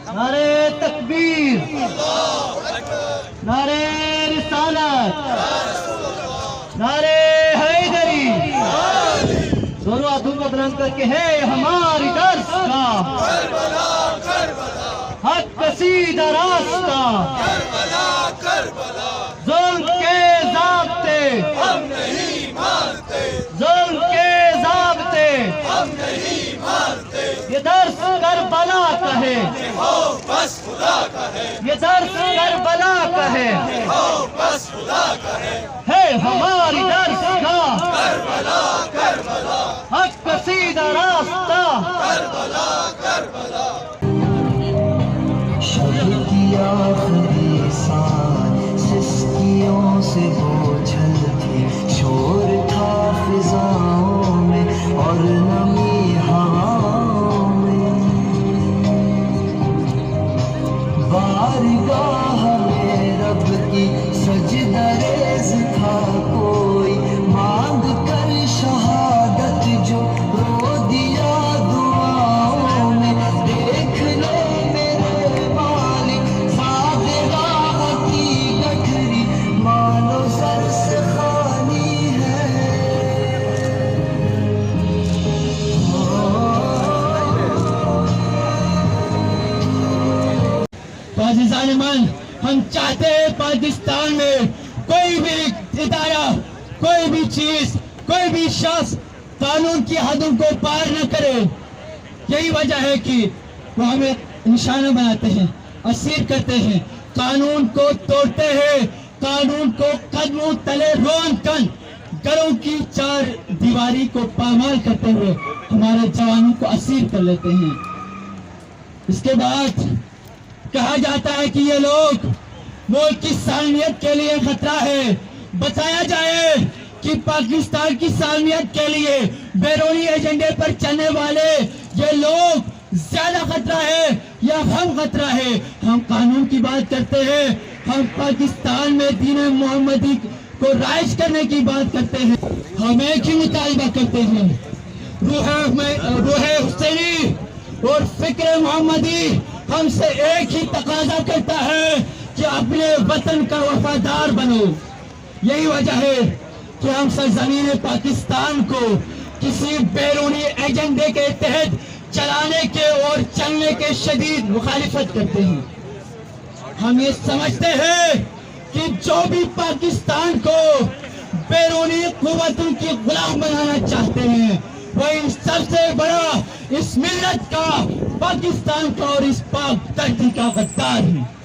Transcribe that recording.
نعرے تکبیر، نعرے رسالت، نعرے حیدری، دونوں ہاتھوں کو بلند کر کے ہے ہماری درس کا حق کشیدہ راستہ، ظلم کے ضابطے ہم نہیں مانتے، ظلم کے ضابطے ہم نہیں مانتے، یہ درس کربلا کا ہے، بس خدا کا ہے، یہ درس کربلا کا ہے، بس خدا کا ہے ہماری درس کا کربلا کربلا حق کشیدہ راستہ کربلا کربلا۔ شب کی آخری سان سسکیوں سے بوجھل تھی، شور تھا فضاؤں میں اور نمی ہواؤں میں، بارگاہ میں رب کی سجدہ ریز تھا کوئی، مانگ کر شہادت جو رو دیا دعاؤں میں، دیکھ لو میرے مالک صادقہ کی گٹھری، مانو سر سے خالی ہے۔ عزیزان من، ہم چاہتے ہیں پاکستان میں کوئی بھی ادارہ، کوئی بھی چیز، کوئی بھی شخص قانون کی حدوں کو پار نہ کرے۔ یہی وجہ ہے کہ وہ ہمیں نشانہ بناتے ہیں، اسیر کرتے ہیں، قانون کو توڑتے ہیں، قانون کو قدموں تلے رون کن گھروں کی چار دیواری کو پامال کرتے ہوئے ہمارے جوانوں کو اسیر کر لیتے ہیں۔ اس کے بعد کہا جاتا ہے کہ یہ لوگ ملک کی سالمیت کے لیے خطرہ ہے۔ بتایا جائے کہ پاکستان کی سالمیت کے لیے بیرونی ایجنڈے پر چلنے والے یہ لوگ زیادہ خطرہ ہے یا ہم خطرہ ہے؟ ہم قانون کی بات کرتے ہیں، ہم پاکستان میں دین محمدی کو رائج کرنے کی بات کرتے ہیں، ہم ایک ہی مطالبہ کرتے ہیں، روح حسینی اور فکر محمدی ہم سے ایک ہی تقاضا کرتا ہے کہ اپنے وطن کا وفادار بنو۔ یہی وجہ ہے کہ ہم سرزمین پاکستان کو کسی بیرونی ایجنڈے کے تحت چلانے کے اور چلنے کے شدید مخالفت کرتے ہیں۔ ہم یہ سمجھتے ہیں کہ جو بھی پاکستان کو بیرونی قوتوں کی غلام بنانا چاہتے ہیں وہ ان سب سے بڑا اس ملت کا، پاکستان کا اور اس پاک دھرتی کا غدار ہے۔